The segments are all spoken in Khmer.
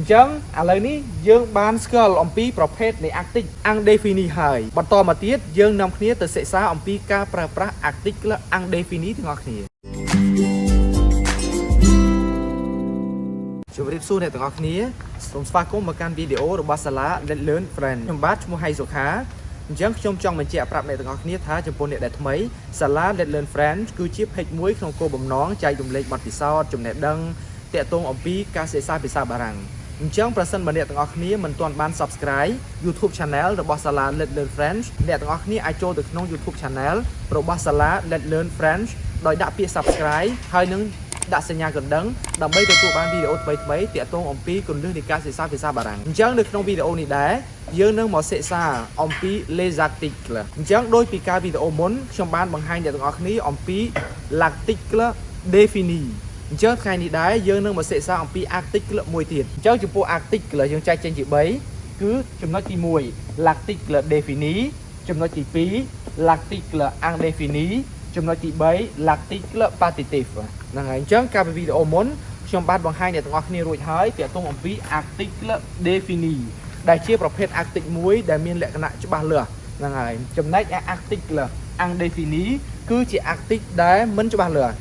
Chẳng à lời ní dương ban skull ông pi prophet này Arctic Indéfini hai bắt to mà tiết dương nằm khía từ sẽ xa ông pi ca pra Arctic là Indéfini thì ngọc khía chúng ta xuống này từ ngọc khía chúng ta có một căn video của SALA L'Article Défini trong bát mua hay Sokha Hai chẳng trong mình chạy prap này từ ngọc khía thá trong phone này để mấy SALA L'Article Défini cứ chiếc hết muối không cô bầm nón chạy dùng lên mặt thì sao trong này đăng tệ tôn ông pi ca sẽ xa bị xa bà rằng chẳngประสานบันเดตงอคนี้มันตอนบ้าน subscribe YouTube channel របស់ SALA L'Article Défini អ្នកទាំងអស់គ្នាអាចចូលទៅក្នុង YouTube channel របស់ SALA L'Article Défini ដោយដាក់ពាក្យ subscribe ហើយនឹងដាក់សញ្ញាកណ្ដឹងដើម្បីទទួលបានវីដេអូថ្មីៗទាក់ទងអំពីគន្លឹះនៃការសិក្សាភាសាបារាំងអញ្ចឹងនៅក្នុងវីដេអូនេះដែរយើងនឹងមកសិក្សាអំពី L'Article អញ្ចឹងដោយពីការវីដេអូមុនខ្ញុំបានបង្ហាញអ្នកទាំងអស់គ្នាអំពី L'Article Définiអញ្ចឹងថ្ងៃនេះដែរយើងនឹងមកសិក្សាអំពី Article មួយទៀតអញ្ចឹងចំពោះ Article យើងចែកចេញជា3គឺចំណុចទី1 L'Article Défini ចំណុចទី2 L'Article Indéfini ចំណុចទី3 L'Article Partitif ហ្នឹងហើយអញ្ចឹងកាលពីវីដេអូមុនខ្ញុំបានបង្ហាញអ្នកទាំងអស់គ្នារួចហើយទាក់ទងអំពី Article Défini ដែលជាប្រភេទ Article មួយដែលមានលក្ខណៈច្បាស់លាស់ហ្នឹងហើយចំណែក Article Indéfini គឺជា Article ដែលមិនច្បាស់លាស់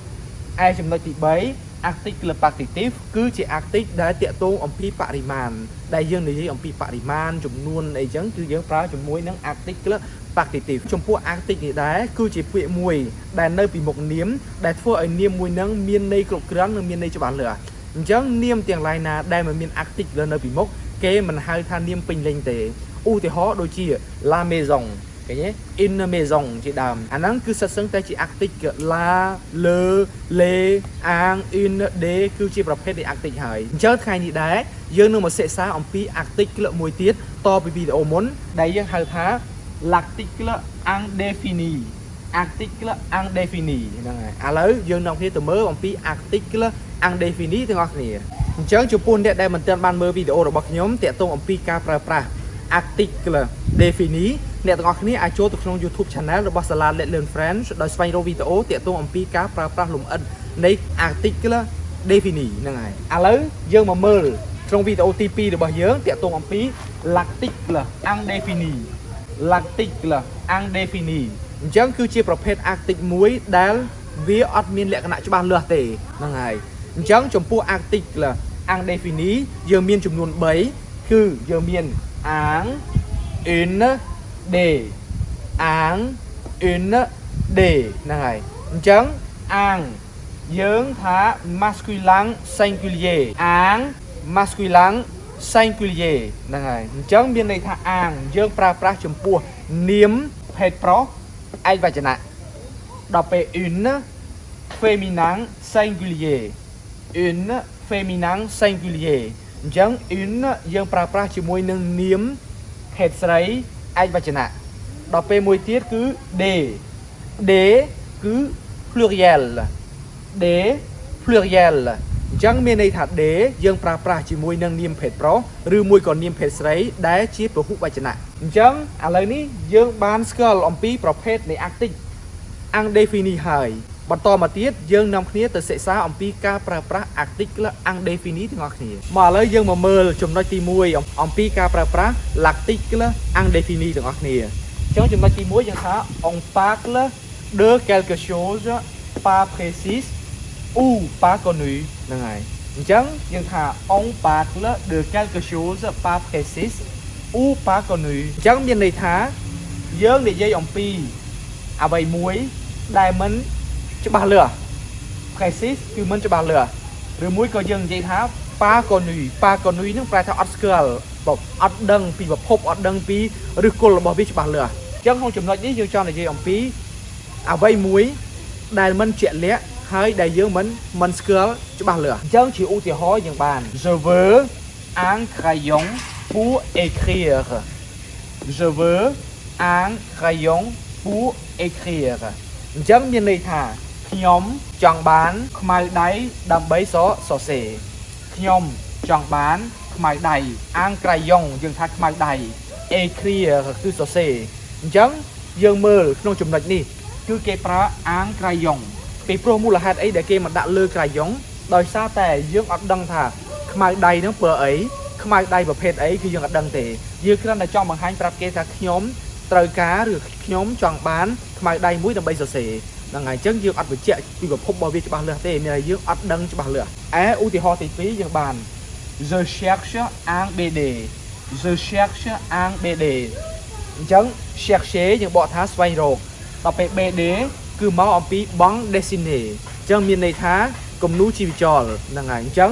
ឯចំណុចទី3 Article Partitif គឺជា Article ដែលតាក់ទងអំពីបរិមាណដែលយើងនិយាយអំពីបរិមាណចំនួនអីចឹងគឺយើងប្រើជាមួយនឹង Article Partitif ចំពោះ Article នេះដែរគឺជាពាក្យមួយដែលនៅពីមុខនាមដែលធ្វើឲ្យនាមមួយនឹងមានន័យគ្រប់គ្រាន់និងមានន័យច្បាស់លាស់អញ្ចឹងនាមទាំងឡាយណាដែលមិនមាន Article នៅពីមុខគេមិនហៅថានាមពេញលេញទេឧទាហរណ៍ដូចជា La Maison cái nhé in maison chị đàm anh nói cứ sát sướng tay chị Arctic la le le ang in de cứ chịประเภทใน Arctic ហើយអញ្ចឹងថ្ងៃនេះដែរយើងនឹងមកសិក្សាអំពី Article មួយទៀតតពីវីដេអូមុនដែលយើងហៅថា L'Article Indéfini Article Indéfini ហ្នឹងហើយឥឡូវយើងនាំគ្នាទៅមើលអំពី Article Indéfini ទាំងអស់គ្នាអញ្ចឹងចំពោះអ្នកដែលមិនទាន់បានមើលវីដេអូរបស់ខ្ញុំតាក់ទងអំពីការប្រើប្រាស់ Article Défini អ្នកទាំងអស់គ្នាអាចចូលទៅក្នុង YouTube channel របស់ SALA L'Article Défini ដោយស្វែងរកវីដេអូទាក់ទងអំពីការប្រើប្រាស់លម្អិតនៃ Article Défini ហ្នឹងហើយឥឡូវយើងមកមើលក្នុងវីដេអូទី2របស់យើងទាក់ទងអំពី L'Article Indéfini L'Article Indéfini អញ្ចឹងគឺជាប្រភេទ Article មួយដែលវាអត់មានលក្ខណៈច្បាស់លាស់ទេហ្នឹងហើយអញ្ចឹងចំពោះ Article Indéfini យើងមានចំនួន3គឺយើងមាន ang une de ang une de ហ្នឹងហើយអញ្ចឹង ang យើងថា masculin singulier ang masculin singulier ហ្នឹងហើយអញ្ចឹងមានន័យថា ang យើងប្រើប្រាស់ចំពោះនាមភេទប្រុសឯកវចនៈដល់ពេល une féminin singulier une féminin singulier អញ្ចឹង une យើងប្រើប្រាស់ជាមួយនឹងនាមភេទស្រីឯកវចនៈដល់ពេលមួយទៀតគឺ de de គឺ pluriel de pluriel អញ្ចឹងមានន័យថា de យើងប្រើប្រាស់ជាមួយនឹងនាមភេទប្រុសឬមួយក៏នាមភេទស្រីដែលជាពហុវចនៈអញ្ចឹងឥឡូវនេះយើងបានស្គាល់អំពីប្រភេទនៃ Arctic Indéfini ហើយបន្តមកទៀតយើងនាំគ្នាទៅសិក្សាអំពីការប្រើប្រាស់ Article Indéfini ទាំងអស់គ្នាមកឥឡូវយើងមកមើលចំណុចទី1អំពីការប្រើប្រាស់ L'Article Indéfini ទាំងអស់គ្នាអញ្ចឹងចំណុចទី1យើងថា on parle de quelque chose pas précis ou pas connu ហ្នឹងហើយអញ្ចឹងយើងថា on parle de quelque chose pas précis ou pas connu អញ្ចឹងមានន័យថាយើងនិយាយអំពីអ្វីមួយដែលមិនច្បាស់លាស់ précis គឺមិនច្បាស់លាស់ឬមួយក៏យើងនិយាយថា pas connu នឹងប្រែថាអត់ស្គាល់អត់ដឹងពីប្រភពអត់ដឹងពីឫសគល់របស់វាច្បាស់លាស់អញ្ចឹងក្នុងចំណុចនេះយើងចង់និយាយអំពីអ្វីមួយដែលមិនជាក់លាក់ហើយដែលយើងមិនស្គាល់ច្បាស់លាស់អញ្ចឹងជាឧទាហរណ៍យើងបាន je veux un crayon pour écrire je veux un crayon pour écrire អញ្ចឹងមានន័យថាខ្ញុំចង់បានខ្មៅដៃដើម្បីសរសេរខ្ញុំចង់បានខ្មៅដៃ un crayon យើងថាខ្មៅដៃ écrire គឺសរសេរអញ្ចឹងយើងមើលក្នុងចំណុចនេះគឺគេប្រើ un crayon ពីព្រោះមូលហេតុអីដែលគេមកដាក់លើ crayon ដោយសារតែយើងអត់ដឹងថាខ្មៅដៃនឹងប្រើអី ខ្មៅដៃប្រភេទអីគឺយើងអត់ដឹងទេយើងគ្រាន់តែចង់បង្ហាញប្រាប់គេថាខ្ញុំត្រូវការឬខ្ញុំចង់បានខ្មៅដៃមួយដើម្បីសរសេរហ្នឹងហើយអញ្ចឹងយើងអត់បញ្ជាក់ពីប្រភពរបស់វាច្បាស់លាស់ទេមានតែយើងអត់ដឹងច្បាស់លាស់ឧទាហរណ៍ទី2យើងបាន Je cherche un BD Je cherche un BD អញ្ចឹង chercher យើងបកថាស្វែងរកដល់ពេល BD គឺមកអំពី bande dessinée អញ្ចឹងមានន័យថាគំនូរជីវចលហ្នឹងហើយអញ្ចឹង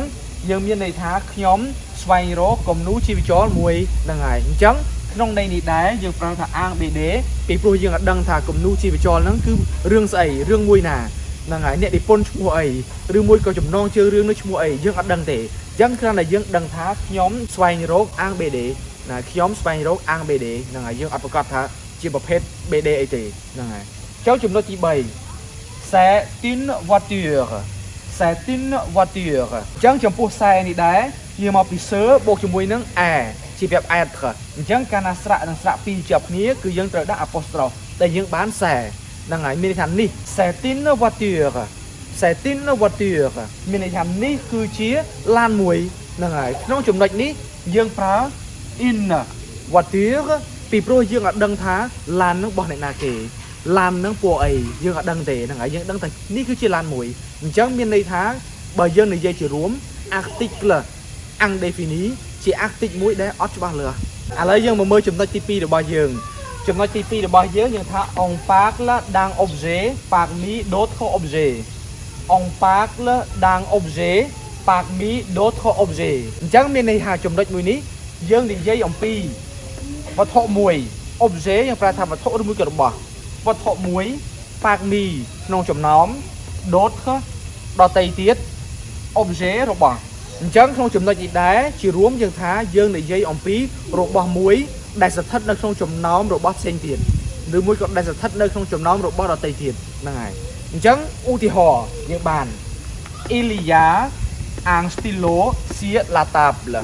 យើងមានន័យថាខ្ញុំស្វែងរកគំនូរជីវចលមួយហ្នឹងហើយអញ្ចឹងក្នុងន័យនេះដែរយើងប្រើថា ang BD ពីព្រោះយើងអត់ដឹងថាគំនូរជីវចលហ្នឹងគឺរឿងស្អីរឿងមួយណាហ្នឹងហើយអ្នកនិពន្ធឈ្មោះអីឬមួយក៏ចំណងជើងរឿងនោះឈ្មោះអីយើងអត់ដឹងទេអញ្ចឹងគ្រាន់តែយើងដឹងថាខ្ញុំស្វែងរក ang BD ណាខ្ញុំស្វែងរក ang BD ហ្នឹងហើយយើងអត់ប្រកាសថាជាប្រភេទ BD អីទេហ្នឹងហើយចូលចំណុចទី3 c'est une voiture c'est une voiture អញ្ចឹងចំពោះ c'est នេះដែរយើងមកពី se បូកជាមួយនឹង a ជាប្រាប់ être អញ្ចឹងកាលណាស្រៈនិងស្រៈពីរជាប់គ្នាគឺយើងត្រូវដាក់ apostrophe ដែលយើងបាន c'est ហ្នឹងហើយមានន័យថានេះ c'est une voiture c'est une voiture មានន័យថានេះគឺជាឡានមួយហ្នឹងហើយក្នុងចំណុចនេះយើងប្រើ une voiture ពីព្រោះយើងអត់ដឹងថាឡាននឹងរបស់អ្នកណាគេឡាននឹងពណ៌អីយើងអត់ដឹងទេហ្នឹងហើយយើងដឹងថានេះគឺជាឡានមួយអញ្ចឹងមានន័យថាបើយើងនិយាយជារួម article indéfini ជា article មួយដែលអត់ច្បាស់លាស់ឥឡូវយើងមកមើលចំណុចទី2របស់យើងចំណុចទី2របស់យើងថា on parle d'un objet parmi d'autres objets on parle d'un objet parmi d'autres objets អញ្ចឹងមានន័យថាចំណុចមួយនេះយើងនិយាយអំពីវត្ថុមួយ objet យើងប្រើថាវត្ថុឬមួយក៏របស់វត្ថុមួយ parmi ក្នុងចំណោម d'autres ដទៃទៀត objet របស់អញ្ចឹងក្នុងចំណុចនេះដែរជារួមយើងថាយើងនិយាយអំពីរបស់មួយដែលស្ថិតនៅក្នុងចំណោមរបស់ផ្សេងទៀតឬមួយក៏ដែលស្ថិតនៅក្នុងចំណោមរបស់ដទៃទៀតហ្នឹងហើយអញ្ចឹងឧទាហរណ៍យើងបាន il y a un stylo sur la table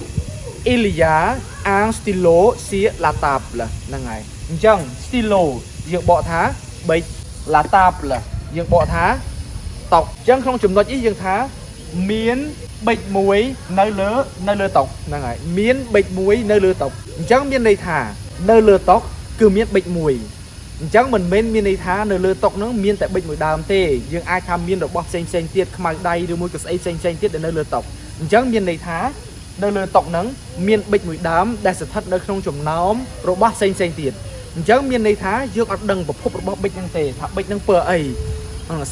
il y a un stylo sur la table ហ្នឹងហើយអញ្ចឹង stylo យើងបកថាប៊ិច la table យើងបកថាតុអញ្ចឹងក្នុងចំណុចនេះយើងថាមានប៊ិចមួយនៅលើតុហ្នឹងហើយមានប៊ិចមួយនៅលើតុអញ្ចឹងមានន័យថានៅលើតុគឺមានប៊ិចមួយអញ្ចឹងមិនមែនមានន័យថានៅលើតុហ្នឹងមានតែប៊ិចមួយដើមទេយើងអាចថាមានរបស់ផ្សេងទៀតខ្មៅដៃឬមួយក៏ស្អីផ្សេងទៀតដែលនៅលើតុអញ្ចឹងមានន័យថានៅលើតុហ្នឹងមានប៊ិចមួយដើមដែលស្ថិតនៅក្នុងចំណោមរបស់ផ្សេងទៀតអញ្ចឹងមានន័យថាយើងអត់ដឹងប្រភពរបស់ប៊ិចហ្នឹងទេថាប៊ិចហ្នឹងពណ៌អី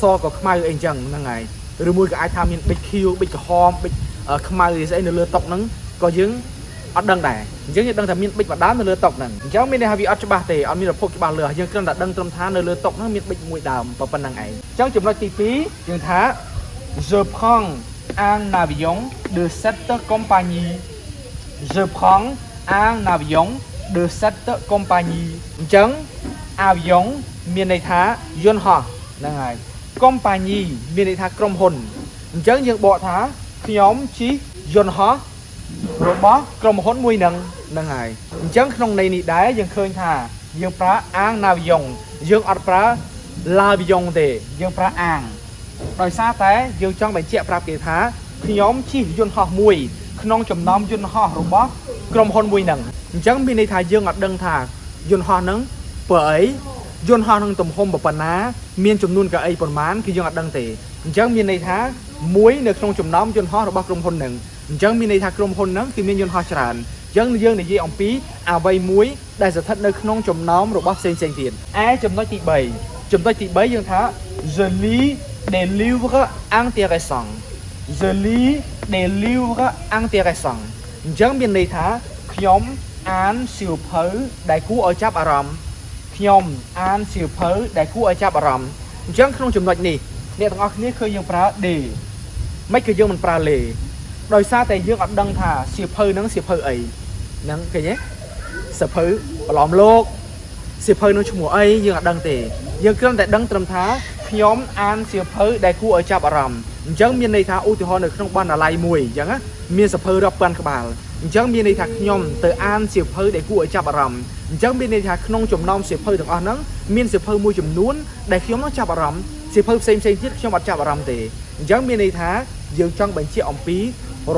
សក៏ខ្មៅអីអញ្ចឹងហ្នឹងហើយឬមួយក៏អាចថាមានប៊ិចខៀវប៊ិចក្រហមប៊ិចខ្មៅស្អីនៅលើតុហ្នឹងក៏យើងអត់ដឹងដែរអញ្ចឹងយើងដឹងថាមានប៊ិចមួយដើមនៅលើតុហ្នឹងអញ្ចឹងមានន័យថាវាអត់ច្បាស់ទេអត់មានប្រភពច្បាស់លាស់យើងគ្រាន់តែដឹងត្រឹមថានៅលើតុហ្នឹងមានប៊ិចមួយដើមប៉ុណ្្នឹងឯងអញ្ចឹងចំណុចទី2យើងថា je prends un avion de cette compagnie je prends un avion de cette compagnie អញ្ចឹង avion មានន័យថាយន្តហោះហ្នឹងហើយ compagnie មានន័យថាក្រុមហ៊ុនអញ្ចឹងយើងបកថាខ្ញុំជិះយន្តហោះរបស់ក្រុមហ៊ុនមួយហ្នឹងហើយអញ្ចឹងក្នុងន័យនេះដែរយើងឃើញថាយើងប្រើ ang avion យើងអត់ប្រើ l'avion ទេយើងប្រើ ang ដោយសារតែយើងចង់បញ្ជាក់ប្រាប់គេថាខ្ញុំជិះយន្តហោះមួយក្នុងចំណោមយន្តហោះរបស់ក្រុមហ៊ុនមួយហ្នឹងអញ្ចឹងមានន័យថាយើងអត់ដឹងថាយន្តហោះហ្នឹងពណ៌អីយន្តហោះនឹងទំហំប៉ុណ្ណាមានចំនួនកៅអីប៉ុន្មានគឺយើងអត់ដឹងទេអញ្ចឹងមានន័យថាមួយនៅក្នុងចំណោមយន្តហោះរបស់ក្រុមហ៊ុនហ្នឹងអញ្ចឹងមានន័យថាក្រុមហ៊ុនហ្នឹងគឺមានយន្តហោះច្រើនអញ្ចឹងយើងនិយាយអំពីអ្វីមួយដែលស្ថិតនៅក្នុងចំណោមរបស់ផ្សេងទៀតចំណុចទី3យើងថា je lis des livres intéressants je lis des livres intéressants អញ្ចឹងមានន័យថាខ្ញុំអានសៀវភៅដែលគួរឲ្យចាប់អារម្មណ៍ខ្ញុំអានសៀវភៅដែលគួរឲ្យចាប់អារម្មណ៍អញ្ចឹងក្នុងចំណុចនេះអ្នកទាំងអស់គ្នាឃើញយើងប្រើ D មិនគឺយើងមិនប្រើ Le ដោយសារតែយើងអត់ដឹងថាសៀវភៅហ្នឹងសៀវភៅអីហ្នឹងឃើញទេសៀវភៅប្រឡំលោកសៀវភៅនឹងឈ្មោះអីយើងអត់ដឹងទេយើងគ្រាន់តែដឹងត្រឹមថាខ្ញុំអានសៀវភៅដែលគួរឲ្យចាប់អារម្មណ៍អញ្ចឹងមានន័យថាឧទាហរណ៍នៅក្នុងបណ្ណាល័យមួយអញ្ចឹងណាមានសៀវភៅរាប់ពាន់ក្បាលអញ្ចឹងមានន័យថាខ្ញុំទៅអានសៀវភៅដែលគួរឲ្យចាប់អារម្មណ៍អញ្ចឹងមានន័យថាក្នុងចំណោមសៀវភៅទាំងអស់ហ្នឹងមានសៀវភៅមួយចំនួនដែលខ្ញុំនឹងចាប់អារម្មណ៍សៀវភៅផ្សេងទៀតខ្ញុំអត់ចាប់អារម្មណ៍ទេអញ្ចឹងមានន័យថាយើងចង់បញ្ជាក់អំពី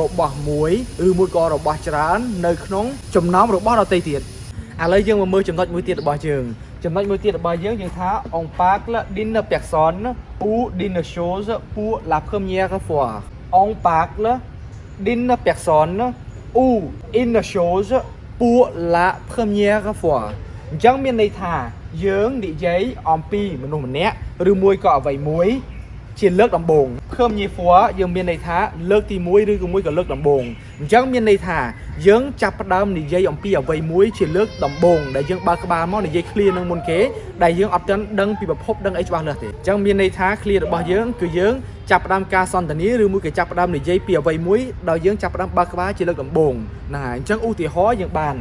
របស់មួយឬមួយក៏របស់ច្រើននៅក្នុងចំណោមរបស់ដទៃទៀតឥឡូវយើងមកមើលចំណុចមួយទៀតរបស់យើងចំណុចមួយទៀតរបស់យើងថា on parle d'une personne ou d'une chose pour la première fois on parle d'une personne ou une chose pour la première fois អញ្ចឹងមានន័យថាយើងនិយាយអំពីមនុស្សម្នាក់ឬមួយក៏អ្វីមួយជាលើកដំបូង première fois យើងមានន័យថាលើកទី1ឬក៏មួយក៏លើកដំបូងអញ្ចឹងមានន័យថាយើងចាប់ផ្ដើមនិយាយអំពីអ្វីមួយជាលើកដំបូងដែលយើងបើកក្បាលមកនិយាយ clear នឹងមុនគេដែលយើងអត់ទាន់ដឹងពីប្រភពដឹងអីច្បាស់លាស់ទេអញ្ចឹងមានន័យថា clear របស់យើងគឺយើងចាប់ផ្ដើមការសន្ទនាឬមួយក៏ចាប់ផ្ដើមនិយាយពីអ្វីមួយដោយយើងចាប់ផ្ដើមបើកក្បាលជាលើកដំបូងហ្នឹងហើយអញ្ចឹងឧទាហរណ៍យើងបាន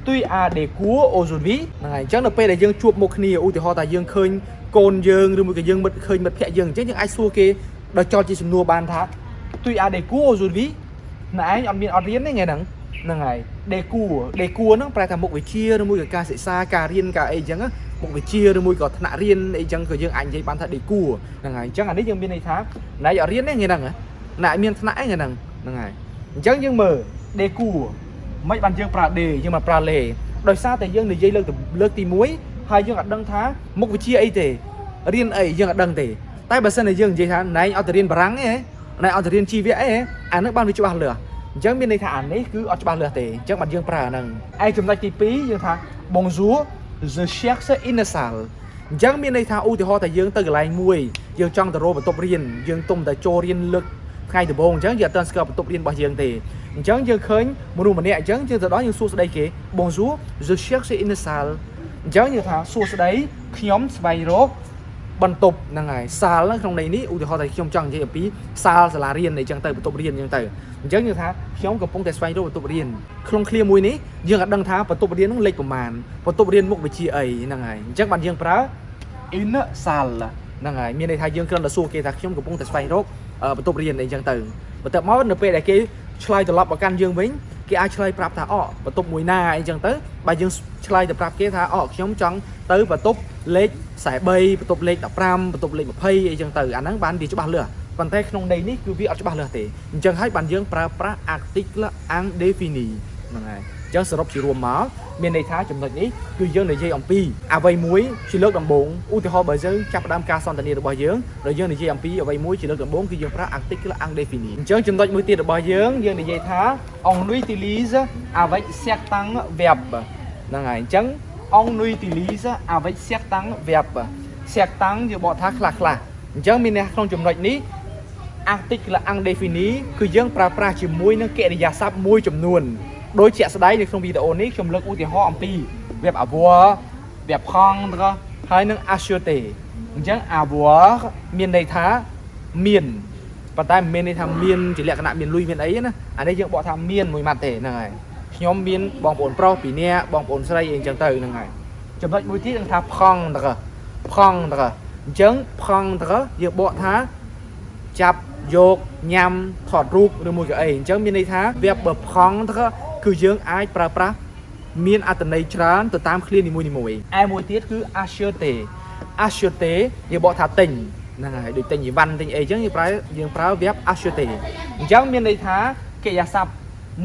tuy à des cours aujourd'hui ហ្នឹងហើយអញ្ចឹងនៅពេលដែលយើងជួបមុខគ្នាឧទាហរណ៍ថាយើងឃើញកូនយើងឬមួយក៏យើងមិត្តឃើញមិត្តភក្តិយើងអញ្ចឹងយើងអាចសួរគេដោយចោលជាសំណួរបានថា tuy à des cours aujourd'hui ណែឯងអត់មានអត់រៀនទេថ្ងៃហ្នឹងហើយ des cours ហ្នឹងប្រែថាមុខវិជ្ជាឬមួយក៏ការសិក្សាការរៀនការអីអញ្ចឹងមុខវិជ្ជាឬមួយក៏ថ្នាក់រៀនអីអញ្ចឹងក៏យើងអាចនិយាយបានថា des cours ហ្នឹងហើយអញ្ចឹងអានេះយើងមានន័យថាណែអត់រៀនទេថ្ងៃហ្នឹងណែមានថ្នាក់អីថ្ងៃហ្នឹងហើយអញ្ចឹងយើងមើល des cours មិនបានយើងប្រើ day យើងមកប្រើ le ដោយសារតែយើងនិយាយលើកទី1ហើយយើងអត់ដឹងថាមុខវិជ្ជាអីទេរៀនអីយើងអត់ដឹងទេតែបើសិនតែយើងនិយាយថាណែអត់ទៅរៀនបារាំងទេណែអត់ទៅរៀនជីវៈអីអានឹងបានវាច្បាស់លាស់អញ្ចឹងមានន័យថាអានេះគឺអត់ច្បាស់លាស់ទេអញ្ចឹងបានយើងប្រើអាហ្នឹងឯចំណុចទី2យើងថា bonjour je cherche une salle អញ្ចឹងមានន័យថាឧទាហរណ៍ថាយើងទៅកន្លែងមួយយើងចង់ទៅរកបន្ទប់រៀនយើងទុំតែចូលរៀនលើកថ្ងៃដំបូងអញ្ចឹងយើងអត់ទាន់ស្គាល់បន្ទប់រៀនរបស់យើងទេអញ្ចឹងយើងឃើញមនុស្សម្នាក់អញ្ចឹងយើងទៅដល់យើងសួរស្ដីគេ bonjour je cherche une salle អញ្ចឹងយើងថាសួរស្ដីខ្ញុំស្វែងរកបន្ទប់ហ្នឹងហើយសាលក្នុងន័យនេះឧទាហរណ៍ថាខ្ញុំចង់និយាយអំពីសាលសាលារៀនអីចឹងទៅបន្ទប់រៀនអញ្ចឹងទៅអញ្ចឹងយើងថាខ្ញុំកំពុងតែស្វែងរកបន្ទប់រៀនក្នុងឃ្លាមួយនេះយើងអត់ដឹងថាបន្ទប់រៀនហ្នឹងលេខប្រមាណបន្ទប់រៀនមុខវិជ្ជាអីហ្នឹងហើយអញ្ចឹងបានយើងប្រើ une salle ហ្នឹងហើយមានន័យថាយើងគ្រាន់តែសួរគេថាខ្ញុំកំពុងតែស្វែងរកបន្ទប់រៀនអីចឹងទៅបន្ទាប់មកនៅពេលដែលគេឆ្លើយត្រឡប់មកកាន់យើងវិញគេអាចឆ្លើយប្រាប់ថាបន្ទប់មួយណាអីចឹងទៅបើយើងឆ្លើយទៅប្រាប់គេថាខ្ញុំចង់ទៅបន្ទប់លេខ43បន្ទប់លេខ15បន្ទប់លេខ20អីចឹងទៅអាហ្នឹងបានវាច្បាស់លាស់ប៉ុន្តែក្នុងន័យនេះគឺវាអត់ច្បាស់លាស់ទេអញ្ចឹងហើយបានយើងប្រើប្រាស់ Article Indéfini ហ្នឹងហើយអញ្ចឹងសរុបជារួមមកមានន័យថាចំណុចនេះគឺយើងនិយាយអំពីអ្វីមួយជាលើកដំបូងឧទាហរណ៍បើយើងចាប់ផ្ដើមការសន្ទនារបស់យើងដោយយើងនិយាយអំពីអ្វីមួយជាលើកដំបូងគឺយើងប្រើ Article Indéfini អញ្ចឹងចំណុចមួយទៀតរបស់យើងនិយាយថា on utilise avec certains verbes ហ្នឹងហើយអញ្ចឹង on utilise avec certains verbes certains យើងបកថាខ្លះអញ្ចឹងមានន័យក្នុងចំណុចនេះ Article Indéfini គឺយើងប្រើប្រាស់ជាមួយនឹងកិរិយាសព្ទមួយចំនួនដោយជាក់ស្ដែងនៅក្នុងវីដេអូនេះខ្ញុំលើកឧទាហរណ៍អំពី verb avoir verb prendre ហើយនឹង acheter អញ្ចឹង avoir មានន័យថាមានប៉ុន្តែមិនមែនន័យថាមានជាលក្ខណៈមានលុយមានអីណាអានេះយើងបកថាមានមួយម៉ាត់ទេហ្នឹងហើយខ្ញុំមានបងប្អូនប្រុសពីរនាក់បងប្អូនស្រីអីអញ្ចឹងទៅហ្នឹងហើយចំណុចមួយទៀតគឺថា prendre អញ្ចឹង prendre យើងបកថាចាប់យកញ៉ាំថតរូបឬមួយក៏អីអញ្ចឹងមានន័យថា verb prendre គឺយើងអាចប្រើប្រាស់មានអត្ថន័យច្រើនទៅតាមឃ្លានីមួយៗឯមួយទៀតគឺ acheter យើងបកថាទិញហ្នឹងហើយដូចទិញអីវ៉ាន់ទិញអីអញ្ចឹងយើងប្រើ verb acheter អញ្ចឹងមានន័យថាកិរិយាសព្ទ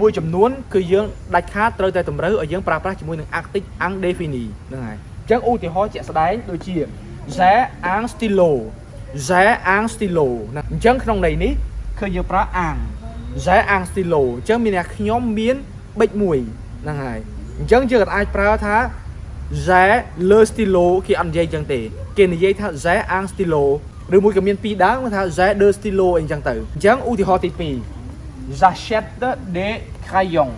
មួយចំនួនគឺយើងដាច់ខាតត្រូវតែតម្រូវឲ្យយើងប្រើប្រាស់ជាមួយនឹង Article Indéfini ហ្នឹងហើយអញ្ចឹងឧទាហរណ៍ជាក់ស្ដែងដូចជា j'ai un stylo អញ្ចឹងក្នុងន័យនេះគឺយើងប្រើ j'ai un stylo អញ្ចឹងមានថាខ្ញុំមានប៊ិចមួយហ្នឹងហើយអញ្ចឹងយើងអាចប្រើថា j'ai le stylo គេអត់និយាយអញ្ចឹងទេគេនិយាយថា j'ai un stylo ឬមួយក៏មានពីរដើមថា j'ai deux stylo អីអញ្ចឹងទៅអញ្ចឹងឧទាហរណ៍ទី2 j'achète des crayons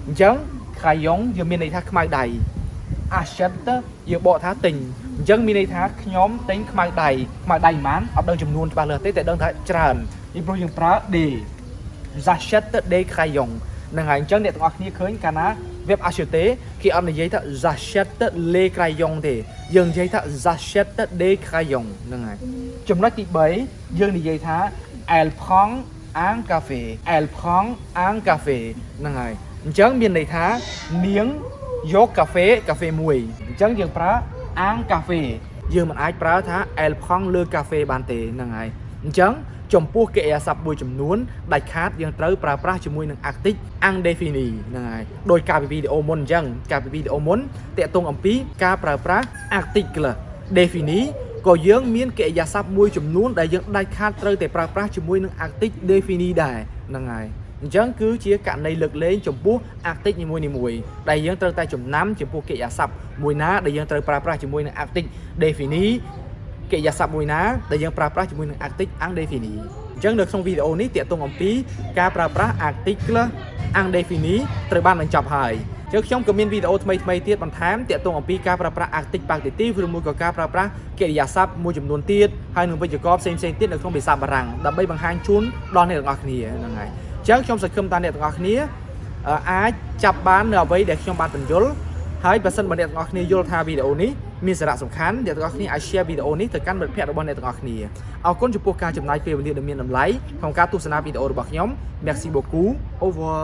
អញ្ចឹង crayon យើងមានន័យថាខ្មៅដៃ achète យើងបកថាទិញអញ្ចឹងមានន័យថាខ្ញុំទិញខ្មៅដៃប៉ុន្មានអត់ដឹងចំនួនច្បាស់លាស់ទេតែដឹងថាច្រើនពីព្រោះយើងប្រើ des j'achète des crayons ហ្នឹងហើយអញ្ចឹងអ្នកទាំងអស់គ្នាឃើញកាលណា verb acheter គេអត់និយាយថា j'achète les crayons ទេយើងនិយាយថា j'achète des crayons ហ្នឹងហើយចំណុចទី3យើងនិយាយថា elle prend un café ហ្នឹងហើយអញ្ចឹងមានន័យថានាងយកកាហ្វេមួយអញ្ចឹងយើងប្រើ un café យើងមិនអាចប្រើថា elle prend le café បានទេហ្នឹងហើយអញ្ចឹង ចំពោះកិរិយាសព្ទមួយចំនួនដាច់ខាតយើងត្រូវប្រើប្រាស់ជាមួយនឹង Article Indéfini ហ្នឹងហើយដោយការពីវីដេអូមុនអញ្ចឹងការពីវីដេអូមុនតាក់ទងអំពីការប្រើប្រាស់ Article Défini ក៏យើងមានកិរិយាសព្ទមួយចំនួនដែលយើងដាច់ខាតត្រូវតែប្រើប្រាស់ជាមួយនឹង Article Défini ដែរហ្នឹងហើយអញ្ចឹងគឺជាករណីលើកលែងចំពោះ Article នីមួយៗដែលយើងត្រូវតែចំណាំចំពោះកិរិយាសព្ទមួយណាដែលយើងត្រូវប្រើប្រាស់ជាមួយនឹង Article Défini កិរិយាសព្ទមួយណាដែលយើងប្រើប្រាស់ជាមួយនឹង Article Indéfini អញ្ចឹងនៅក្នុងវីដេអូនេះតាក់ទងអំពីការប្រើប្រាស់ Article Indéfini ត្រូវបានបញ្ចប់ហើយអញ្ចឹងខ្ញុំក៏មានវីដេអូថ្មីទៀតបន្ថែមតាក់ទងអំពីការប្រើប្រាស់ Article Partitive ឬមួយក៏ការប្រើប្រាស់កិរិយាសព្ទមួយចំនួនទៀតហើយនឹងវេយ្យាករណ៍ផ្សេងទៀតនៅក្នុងភាសាបារាំងដើម្បីបង្ហាញជូនដល់អ្នកទាំងអស់គ្នាហ្នឹងហើយអញ្ចឹងខ្ញុំសង្ឃឹមថាអ្នកទាំងអស់គ្នាអាចចាប់បាននៅអ្វីដែលខ្ញុំបានបញ្យល់ហើយបើសិនបើអ្នកទាំងអស់គ្នាយល់ថាវីដេអូនេះមានសារៈសំខាន់អ្នកទាំងអស់គ្នាអាច share វីដេអូនេះទៅកាន់មិត្តភ័ក្តិរបស់អ្នកទាំងអស់គ្នាអរគុណចំពោះការចំណាយពេលវេលាដ៏មានតម្លៃក្នុងការទស្សនាវីដេអូរបស់ខ្ញុំ Merci beaucoup over